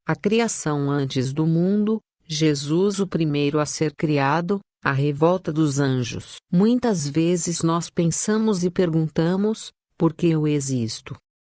a criação antes do mundo, Jesus o primeiro a ser criado, a revolta dos anjos. Muitas vezes nós pensamos e perguntamos, por que eu existo?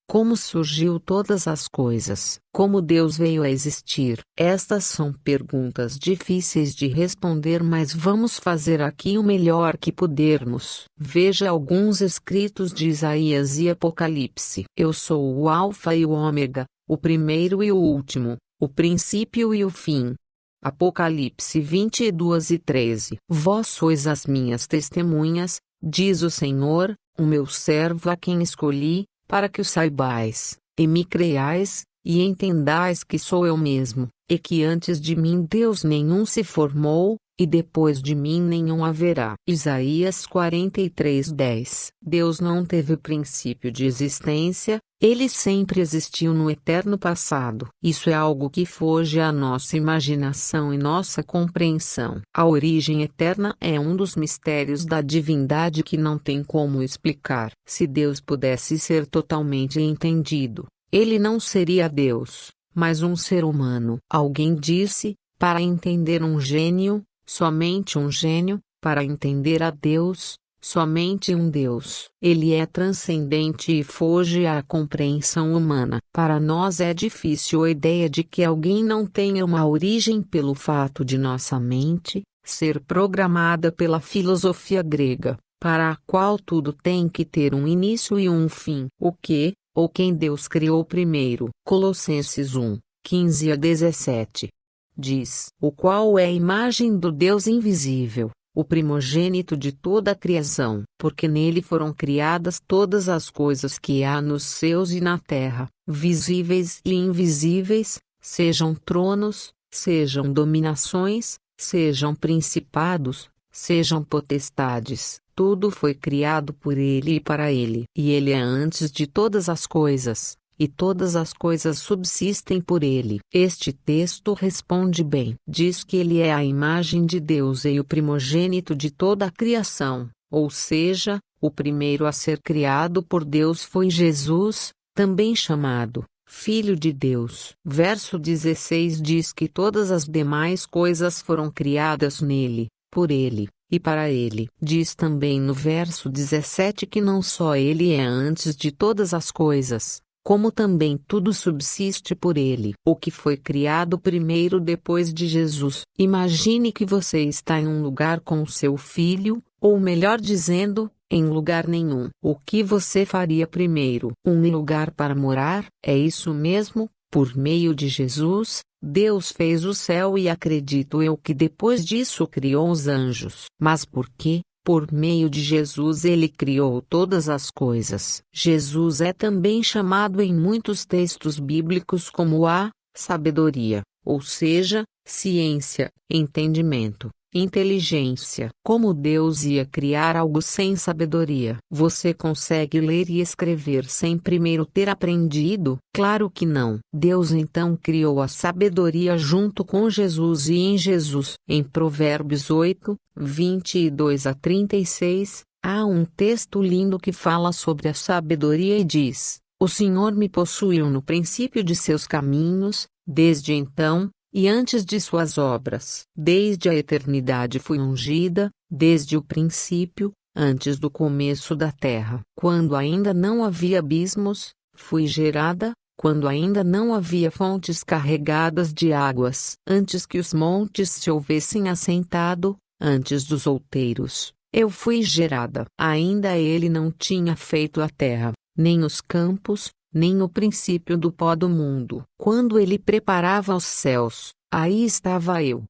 Como surgiu todas as coisas? Como Deus veio a existir? Estas são perguntas difíceis de responder, mas vamos fazer aqui o melhor que pudermos. Veja alguns escritos de Isaías e Apocalipse. Eu sou o Alfa e o Ômega, o primeiro e o último, o princípio e o fim. Apocalipse 22:13. Vós sois as minhas testemunhas, diz o Senhor, o meu servo a quem escolhi, para que o saibais, e me creiais, e entendais que sou eu mesmo, e que antes de mim Deus nenhum se formou, e depois de mim nenhum haverá. Isaías 43:10. Deus não teve princípio de existência, ele sempre existiu no eterno passado. Isso é algo que foge à nossa imaginação e nossa compreensão. A origem eterna é um dos mistérios da divindade que não tem como explicar. Se Deus pudesse ser totalmente entendido, ele não seria Deus, mas um ser humano. Alguém disse, para entender um gênio, somente um gênio, para entender a Deus, somente um Deus. Ele é transcendente e foge à compreensão humana. Para nós é difícil a ideia de que alguém não tenha uma origem pelo fato de nossa mente ser programada pela filosofia grega, para a qual tudo tem que ter um início e um fim. O que, ou quem Deus criou primeiro? Colossenses 1:15-17. Diz, o qual é a imagem do Deus invisível, o primogênito de toda a criação, porque nele foram criadas todas as coisas que há nos céus e na terra, visíveis e invisíveis, sejam tronos, sejam dominações, sejam principados, sejam potestades, tudo foi criado por ele e para ele. E ele é antes de todas as coisas, e todas as coisas subsistem por ele. Este texto responde bem. Diz que ele é a imagem de Deus e o primogênito de toda a criação, ou seja, o primeiro a ser criado por Deus foi Jesus, também chamado Filho de Deus. Verso 16 diz que todas as demais coisas foram criadas nele, por ele, e para ele. Diz também no verso 17 que não só ele é antes de todas as coisas, como também tudo subsiste por ele. O que foi criado primeiro depois de Jesus. Imagine que você está em um lugar com seu filho, ou melhor dizendo, em lugar nenhum. O que você faria primeiro? Um lugar para morar? É isso mesmo, por meio de Jesus, Deus fez o céu e acredito eu que depois disso criou os anjos. Mas por quê? Por meio de Jesus ele criou todas as coisas. Jesus é também chamado em muitos textos bíblicos como a sabedoria, ou seja, ciência, entendimento, inteligência. Como Deus ia criar algo sem sabedoria? Você consegue ler e escrever sem primeiro ter aprendido? Claro que não. Deus então criou a sabedoria junto com Jesus e em Jesus. Em Provérbios 8:22-36, há um texto lindo que fala sobre a sabedoria e diz: o Senhor me possuiu no princípio de seus caminhos, desde então, e antes de suas obras. Desde a eternidade fui ungida, desde o princípio, antes do começo da terra. Quando ainda não havia abismos, fui gerada, quando ainda não havia fontes carregadas de águas. Antes que os montes se houvessem assentado, antes dos outeiros, eu fui gerada. Ainda ele não tinha feito a terra, nem os campos, nem o princípio do pó do mundo. Quando ele preparava os céus, aí estava eu.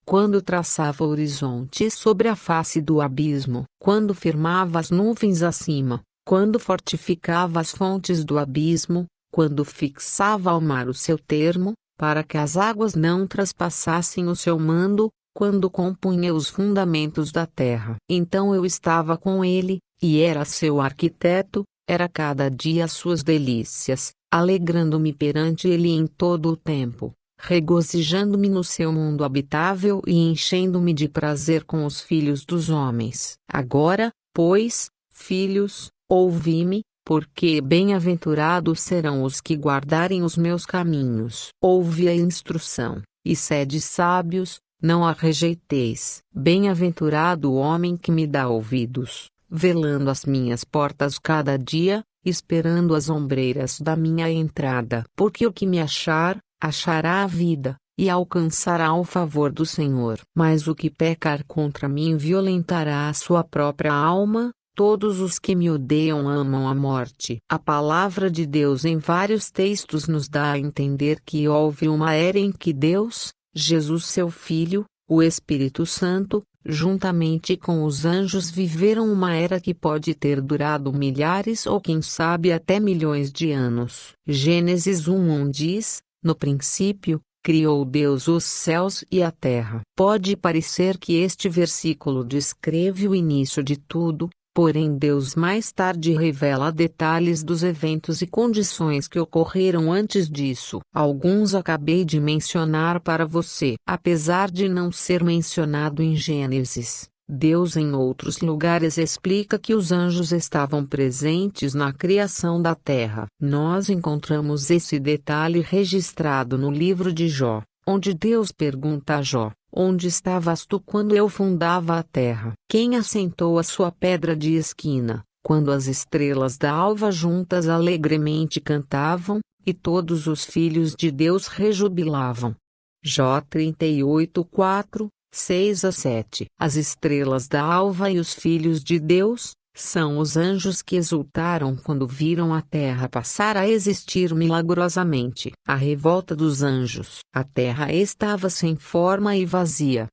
Quando traçava horizontes sobre a face do abismo, quando firmava as nuvens acima, quando fortificava as fontes do abismo, quando fixava ao mar o seu termo, para que as águas não traspassassem o seu mando, quando compunha os fundamentos da terra. Então eu estava com ele, e era seu arquiteto, era cada dia as suas delícias, alegrando-me perante ele em todo o tempo, regozijando-me no seu mundo habitável e enchendo-me de prazer com os filhos dos homens. Agora, pois, filhos, ouvi-me, porque bem-aventurados serão os que guardarem os meus caminhos. Ouve a instrução, e sede sábios, não a rejeiteis. Bem-aventurado o homem que me dá ouvidos, velando as minhas portas cada dia, esperando as ombreiras da minha entrada. Porque o que me achar, achará a vida, e alcançará o favor do Senhor. Mas o que pecar contra mim violentará a sua própria alma. Todos os que me odeiam amam a morte. A palavra de Deus em vários textos nos dá a entender que houve uma era em que Deus, Jesus seu Filho, o Espírito Santo, juntamente com os anjos viveram uma era que pode ter durado milhares ou quem sabe até milhões de anos. Gênesis 1:1 diz, no princípio, criou Deus os céus e a terra. Pode parecer que este versículo descreve o início de tudo, porém Deus mais tarde revela detalhes dos eventos e condições que ocorreram antes disso. Alguns acabei de mencionar para você. Apesar de não ser mencionado em Gênesis, Deus em outros lugares explica que os anjos estavam presentes na criação da terra. Nós encontramos esse detalhe registrado no livro de Jó, onde Deus pergunta a Jó: onde estavas tu quando eu fundava a terra? Quem assentou a sua pedra de esquina, quando as estrelas da alva juntas alegremente cantavam, e todos os filhos de Deus rejubilavam? Jó 38:4, 6-7. As estrelas da alva e os filhos de Deus são os anjos que exultaram quando viram a terra passar a existir milagrosamente. A revolta dos anjos. A terra estava sem forma e vazia.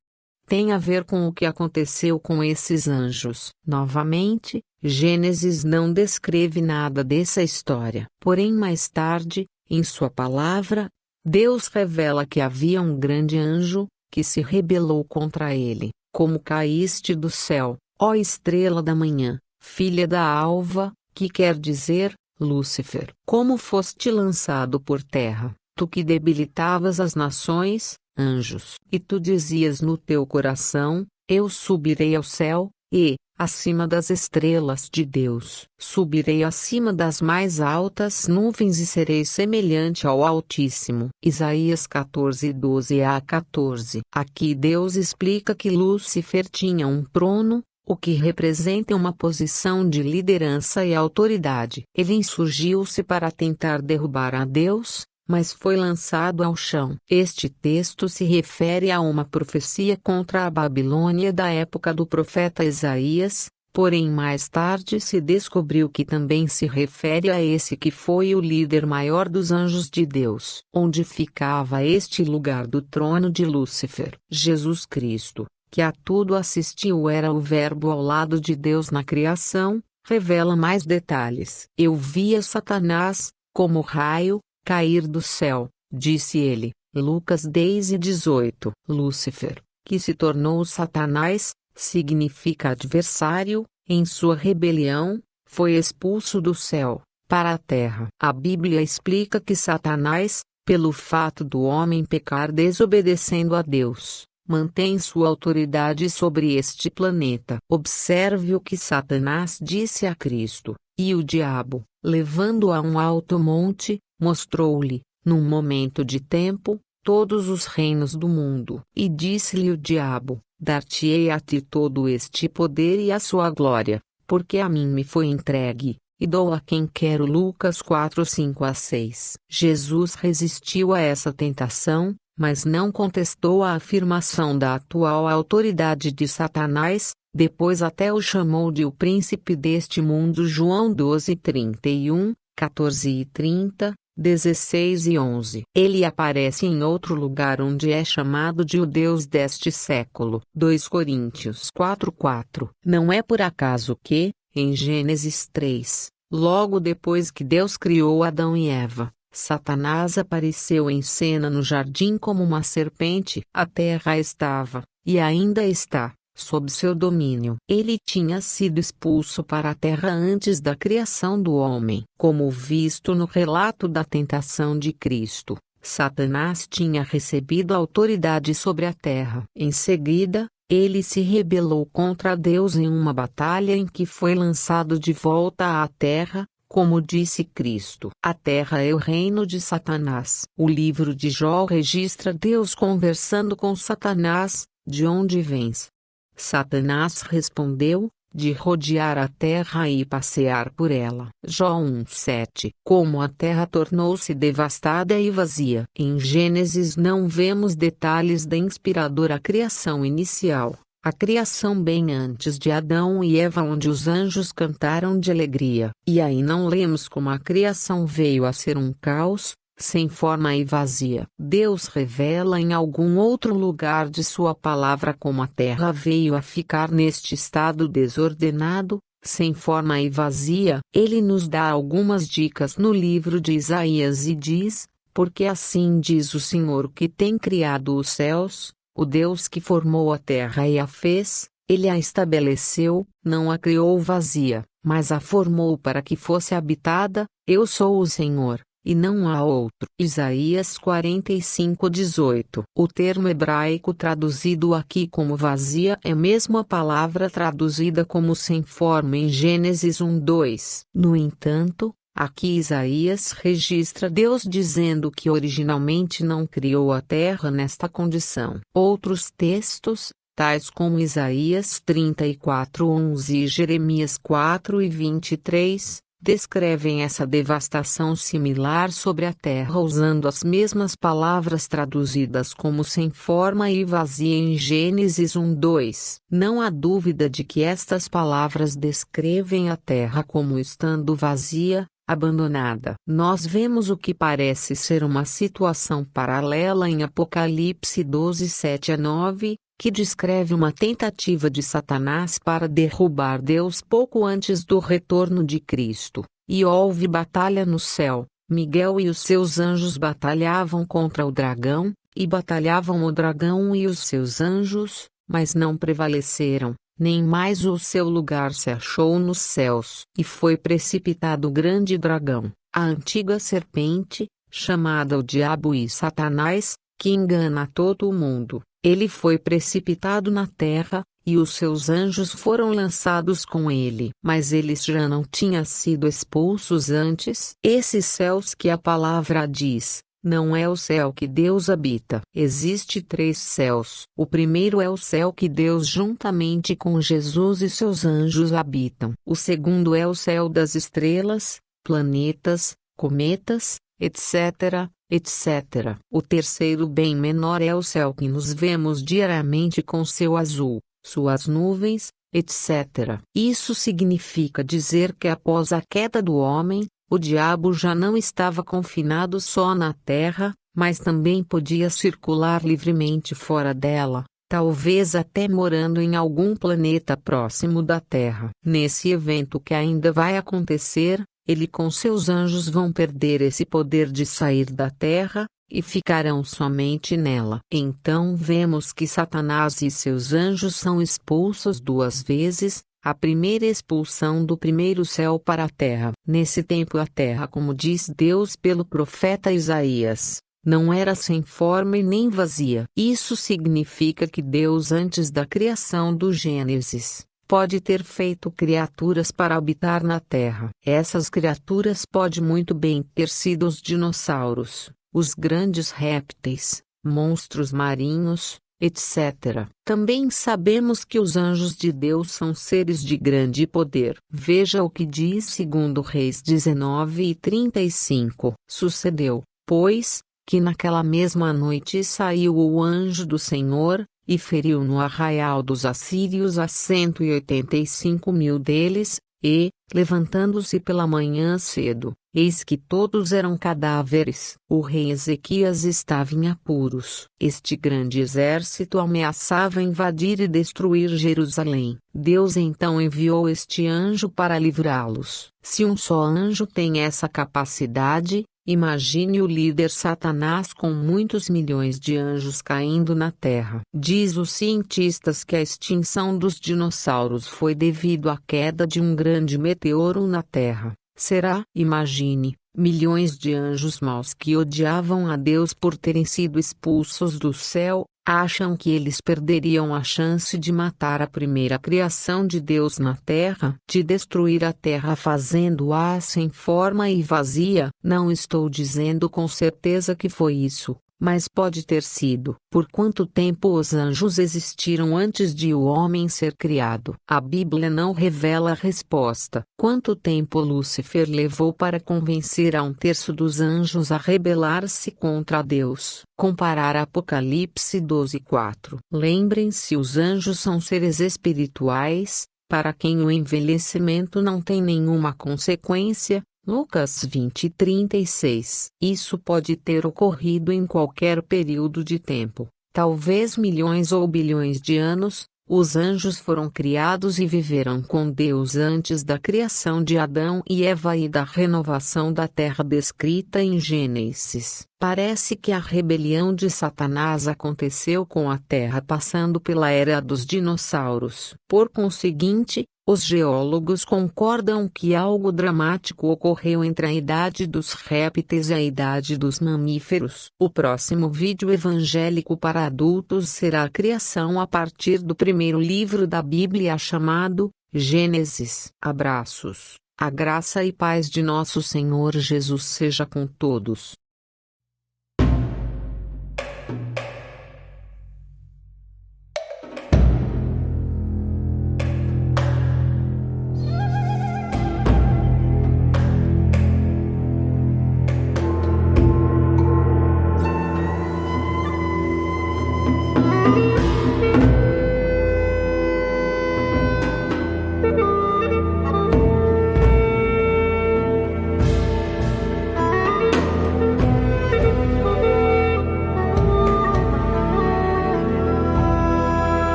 Tem a ver com o que aconteceu com esses anjos. Novamente, Gênesis não descreve nada dessa história. Porém, mais tarde, em sua palavra, Deus revela que havia um grande anjo que se rebelou contra ele. Como caíste do céu, ó estrela da manhã, filha da alva, que quer dizer, Lúcifer. Como foste lançado por terra, tu que debilitavas as nações, anjos. E tu dizias no teu coração, eu subirei ao céu, e, acima das estrelas de Deus, subirei acima das mais altas nuvens e serei semelhante ao Altíssimo. Isaías 14:12-14. Aqui Deus explica que Lúcifer tinha um trono, o que representa uma posição de liderança e autoridade. Ele insurgiu-se para tentar derrubar a Deus, mas foi lançado ao chão. Este texto se refere a uma profecia contra a Babilônia da época do profeta Isaías, porém mais tarde se descobriu que também se refere a esse que foi o líder maior dos anjos de Deus. Onde ficava este lugar do trono de Lúcifer? Jesus Cristo, que a tudo assistiu, era o Verbo ao lado de Deus na criação, revela mais detalhes. Eu via Satanás, como raio, cair do céu, disse ele. Lucas 10:18. Lúcifer, que se tornou Satanás, significa adversário, em sua rebelião, foi expulso do céu, para a terra. A Bíblia explica que Satanás, pelo fato do homem pecar desobedecendo a Deus, mantém sua autoridade sobre este planeta. Observe o que Satanás disse a Cristo, e o diabo, levando-o a um alto monte, mostrou-lhe, num momento de tempo, todos os reinos do mundo. E disse-lhe o diabo: dar-te-ei a ti todo este poder e a sua glória, porque a mim me foi entregue, e dou a quem quero. Lucas 4:5-6. Jesus resistiu a essa tentação, mas não contestou a afirmação da atual autoridade de Satanás, depois até o chamou de o príncipe deste mundo. João 12:31, 14:30, 16:11. Ele aparece em outro lugar onde é chamado de o Deus deste século. 2 Coríntios 4:4. Não é por acaso que, em Gênesis 3, logo depois que Deus criou Adão e Eva, Satanás apareceu em cena no jardim como uma serpente. A terra estava, e ainda está, sob seu domínio. Ele tinha sido expulso para a terra antes da criação do homem. Como visto no relato da tentação de Cristo, Satanás tinha recebido autoridade sobre a terra. Em seguida, ele se rebelou contra Deus em uma batalha em que foi lançado de volta à terra, Como disse Cristo, a terra é o reino de Satanás. O livro de Jó registra Deus conversando com Satanás: de onde vens? Satanás respondeu: de rodear a terra e passear por ela. Jó 1:7. Como a terra tornou-se devastada e vazia. Em Gênesis não vemos detalhes da inspiradora criação inicial, a criação bem antes de Adão e Eva, onde os anjos cantaram de alegria. E aí não lemos como a criação veio a ser um caos, sem forma e vazia. Deus revela em algum outro lugar de sua palavra como a terra veio a ficar neste estado desordenado, sem forma e vazia. Ele nos dá algumas dicas no livro de Isaías e diz: porque assim diz o Senhor que tem criado os céus, o Deus que formou a terra e a fez, ele a estabeleceu, não a criou vazia, mas a formou para que fosse habitada. Eu sou o Senhor, e não há outro. Isaías 45:18. O termo hebraico traduzido aqui como vazia é mesmo a palavra traduzida como sem forma em Gênesis 1:2. No entanto, aqui Isaías registra Deus dizendo que originalmente não criou a terra nesta condição. Outros textos, tais como Isaías 34:11 e Jeremias 4:23, descrevem essa devastação similar sobre a terra usando as mesmas palavras traduzidas como sem forma e vazia em Gênesis 1:2. Não há dúvida de que estas palavras descrevem a terra como estando vazia, abandonada. Nós vemos o que parece ser uma situação paralela em Apocalipse 12:7-9, que descreve uma tentativa de Satanás para derrubar Deus pouco antes do retorno de Cristo. E houve batalha no céu. Miguel e os seus anjos batalhavam contra o dragão, e batalhavam o dragão e os seus anjos, mas não prevaleceram, nem mais o seu lugar se achou nos céus. E foi precipitado o grande dragão, a antiga serpente, chamada o Diabo e Satanás, que engana todo o mundo. Ele foi precipitado na terra, e os seus anjos foram lançados com ele. Mas eles já não tinham sido expulsos antes. Esses céus que a palavra diz, não é o céu que Deus habita. Existem 3 céus. O primeiro é o céu que Deus juntamente com Jesus e seus anjos habitam. O segundo é o céu das estrelas, planetas, cometas, etc., etc. O terceiro bem menor é o céu que nos vemos diariamente com seu azul, suas nuvens, etc. Isso significa dizer que após a queda do homem, o diabo já não estava confinado só na terra, mas também podia circular livremente fora dela, talvez até morando em algum planeta próximo da Terra. Nesse evento que ainda vai acontecer, ele com seus anjos vão perder esse poder de sair da terra, e ficarão somente nela. Então vemos que Satanás e seus anjos são expulsos 2 vezes, a primeira expulsão do primeiro céu para a terra. Nesse tempo a terra, como diz Deus pelo profeta Isaías, não era sem forma e nem vazia. Isso significa que Deus antes da criação do Gênesis pode ter feito criaturas para habitar na terra. Essas criaturas podem muito bem ter sido os dinossauros, os grandes répteis, monstros marinhos, etc. Também sabemos que os anjos de Deus são seres de grande poder. Veja o que diz 2 Reis 19:35. Sucedeu, pois, que naquela mesma noite saiu o anjo do Senhor, e feriu no arraial dos assírios a 185.000 deles, e, levantando-se pela manhã cedo, eis que todos eram cadáveres. O rei Ezequias estava em apuros. Este grande exército ameaçava invadir e destruir Jerusalém. Deus então enviou este anjo para livrá-los. Se um só anjo tem essa capacidade, imagine o líder Satanás com muitos milhões de anjos caindo na Terra. Diz os cientistas que a extinção dos dinossauros foi devido à queda de um grande meteoro na Terra. Será? Imagine, Milhões de anjos maus que odiavam a Deus por terem sido expulsos do céu, acham que eles perderiam a chance de matar a primeira criação de Deus na terra, de destruir a terra fazendo-a sem forma e vazia. Não estou dizendo com certeza que foi isso, mas pode ter sido. Por quanto tempo os anjos existiram antes de o homem ser criado? A Bíblia não revela a resposta. Quanto tempo Lúcifer levou para convencer a 1/3 dos anjos a rebelar-se contra Deus? Comparar Apocalipse 12:4. Lembrem-se, os anjos são seres espirituais, para quem o envelhecimento não tem nenhuma consequência. Lucas 20:36. Isso pode ter ocorrido em qualquer período de tempo, talvez milhões ou bilhões de anos. Os anjos foram criados e viveram com Deus antes da criação de Adão e Eva e da renovação da terra descrita em Gênesis. Parece que a rebelião de Satanás aconteceu com a Terra passando pela era dos dinossauros. Por conseguinte, os geólogos concordam que algo dramático ocorreu entre a idade dos répteis e a idade dos mamíferos. O próximo vídeo evangélico para adultos será a criação a partir do primeiro livro da Bíblia chamado Gênesis. Abraços. A graça e paz de nosso Senhor Jesus seja com todos.